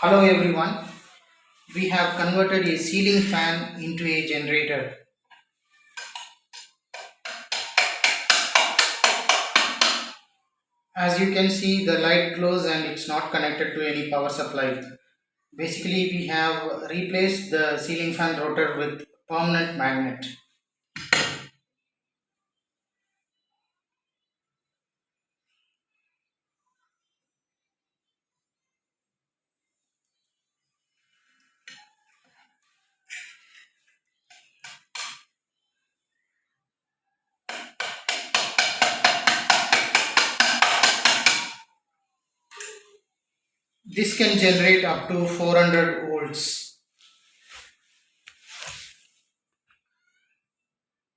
Hello everyone. We have converted a ceiling fan into a generator. As you can see, the light glows and it's not connected to any power supply. Basically, we have replaced the ceiling fan rotor with permanent magnet. This can generate up to 400 volts.